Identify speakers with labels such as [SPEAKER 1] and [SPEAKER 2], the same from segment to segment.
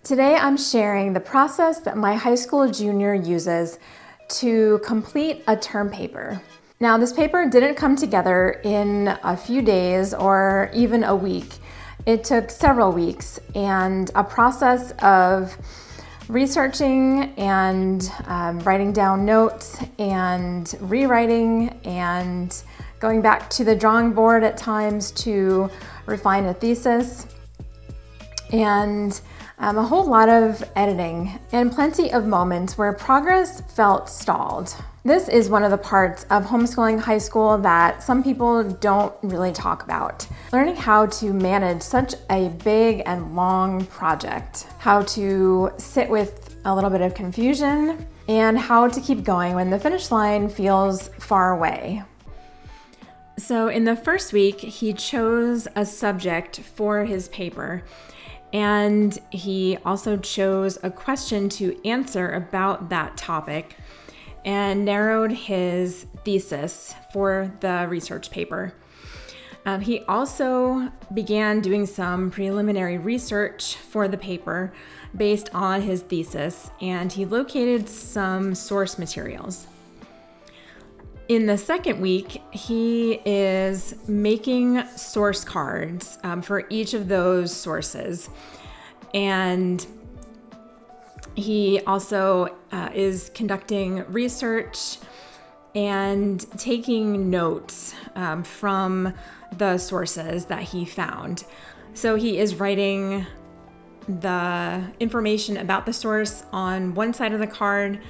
[SPEAKER 1] Today I'm sharing the process that my high school junior uses to complete a term paper. Now, this paper didn't come together in a few days or even a week. It took several weeks and a process of researching and writing down notes and rewriting and going back to the drawing board at times to refine a thesis, and a whole lot of editing and plenty of moments where progress felt stalled. This is one of the parts of homeschooling high school that some people don't really talk about. Learning how to manage such a big and long project, how to sit with a little bit of confusion, and how to keep going when the finish line feels far away. So in the first week, he chose a subject for his paper, and he also chose a question to answer about that topic and narrowed his thesis for the research paper. He also began doing some preliminary research for the paper based on his thesis, and he located some source materials. In the second week, he is making source cards for each of those sources. And he also is conducting research and taking notes from the sources that he found. So he is writing the information about the source on one side of the card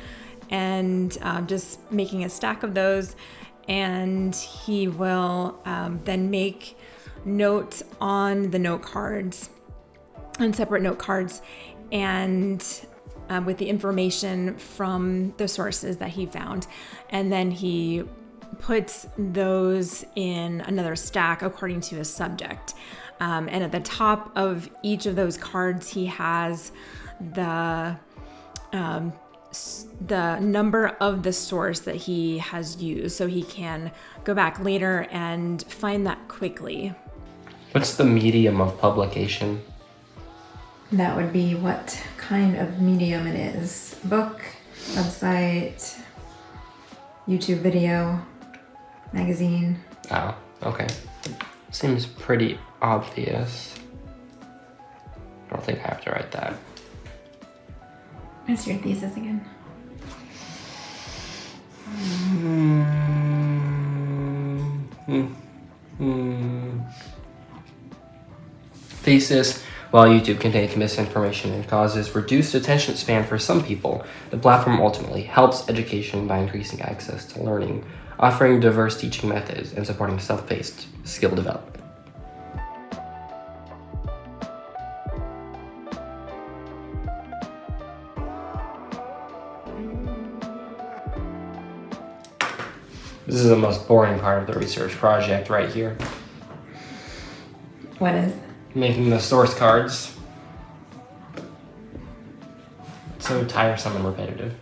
[SPEAKER 1] and just making a stack of those, and he will then make notes on the note cards, on separate note cards, and with the information from the sources that he found. And then he puts those in another stack according to his subject. And at the top of each of those cards, he has the number of the source that he has used, so he can go back later and find that quickly.
[SPEAKER 2] What's the medium of publication?
[SPEAKER 1] That would be what kind of medium it is. Book, website, YouTube video, magazine.
[SPEAKER 2] Oh, okay. Seems pretty obvious. I don't think I have to write that.
[SPEAKER 1] What's your thesis again?
[SPEAKER 2] Thesis. While YouTube contains misinformation and causes reduced attention span for some people, the platform ultimately helps education by increasing access to learning, offering diverse teaching methods, and supporting self-paced skill development. This is the most boring part of the research project right here.
[SPEAKER 1] What is?
[SPEAKER 2] Making the source cards. It's so tiresome and repetitive.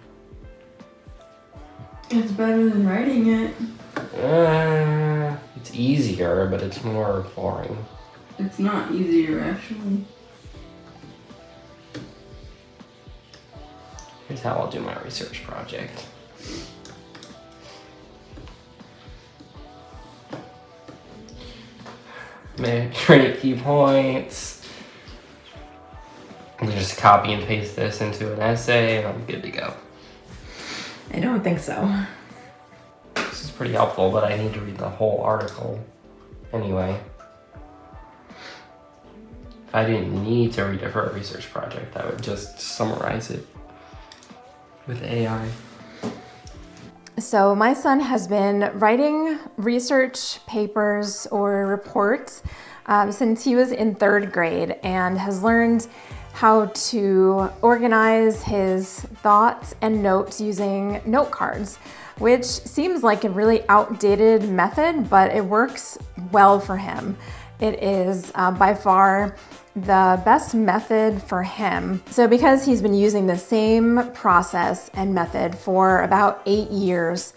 [SPEAKER 1] It's better than writing it.
[SPEAKER 2] It's easier, but it's more boring.
[SPEAKER 3] It's not easier, actually.
[SPEAKER 2] Here's how I'll do my research project. Create key points. And just copy and paste this into an essay, and I'm good to go.
[SPEAKER 1] I don't think so.
[SPEAKER 2] This is pretty helpful, but I need to read the whole article anyway. If I didn't need to read it for a research project, I would just summarize it with AI.
[SPEAKER 1] So my son has been writing research papers or reports since he was in third grade and has learned how to organize his thoughts and notes using note cards, which seems like a really outdated method, but it works well for him. It is by far the best method for him. So because he's been using the same process and method for about 8 years,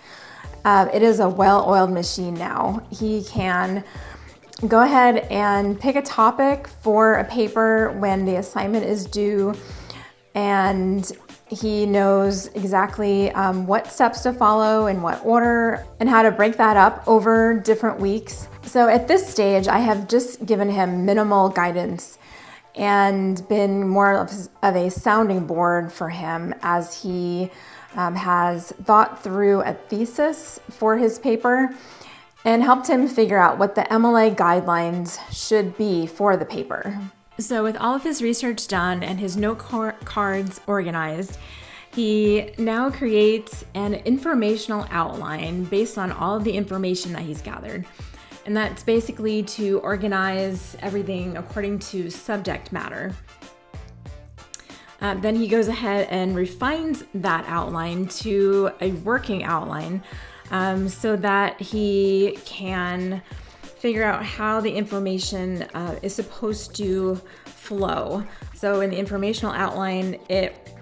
[SPEAKER 1] it is a well-oiled machine now. He can go ahead and pick a topic for a paper when the assignment is due, and he knows exactly what steps to follow, in what order, and how to break that up over different weeks. So at this stage, I have just given him minimal guidance and been more of a sounding board for him as he has thought through a thesis for his paper and helped him figure out what the MLA guidelines should be for the paper. So with all of his research done and his note cards organized, he now creates an informational outline based on all of the information that he's gathered. And that's basically to organize everything according to subject matter. Then he goes ahead and refines that outline to a working outline so that he can figure out how the information is supposed to flow. So in the informational outline, it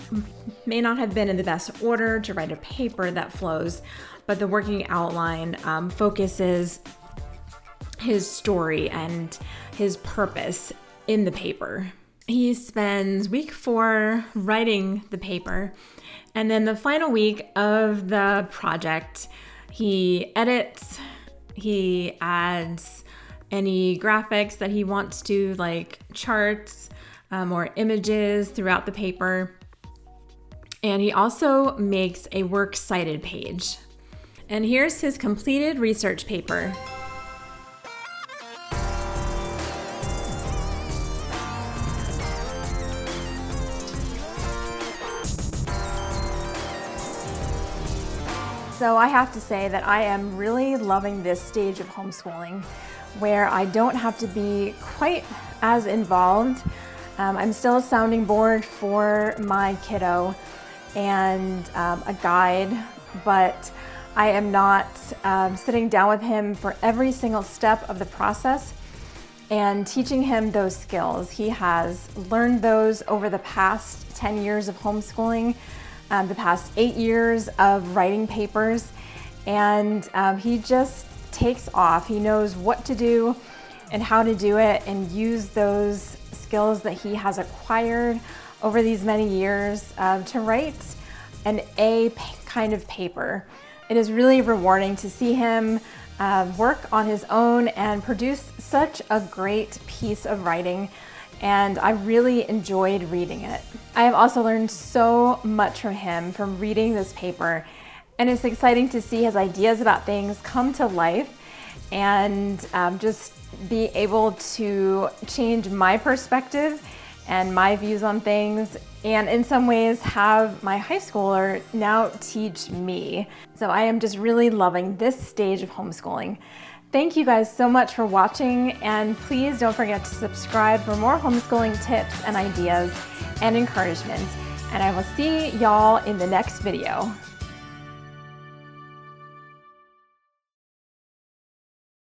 [SPEAKER 1] may not have been in the best order to write a paper that flows, but the working outline focuses his story and his purpose in the paper. He spends week 4 writing the paper, and then the final week of the project, he edits, he adds any graphics that he wants to, like charts or images throughout the paper. And he also makes a works cited page. And here's his completed research paper. So I have to say that I am really loving this stage of homeschooling where I don't have to be quite as involved. I'm still a sounding board for my kiddo and a guide, but I am not sitting down with him for every single step of the process and teaching him those skills. He has learned those over the past 10 years of homeschooling, the past 8 years of writing papers, and he just takes off. He knows what to do and how to do it and use those skills that he has acquired over these many years to write an A kind of paper. It is really rewarding to see him work on his own and produce such a great piece of writing, and I really enjoyed reading it. I have also learned so much from him from reading this paper, and it's exciting to see his ideas about things come to life and just be able to change my perspective and my views on things, and in some ways have my high schooler now teach me. So I am just really loving this stage of homeschooling. Thank you guys so much for watching, and please don't forget to subscribe for more homeschooling tips and ideas and encouragement. And I will see y'all in the next video.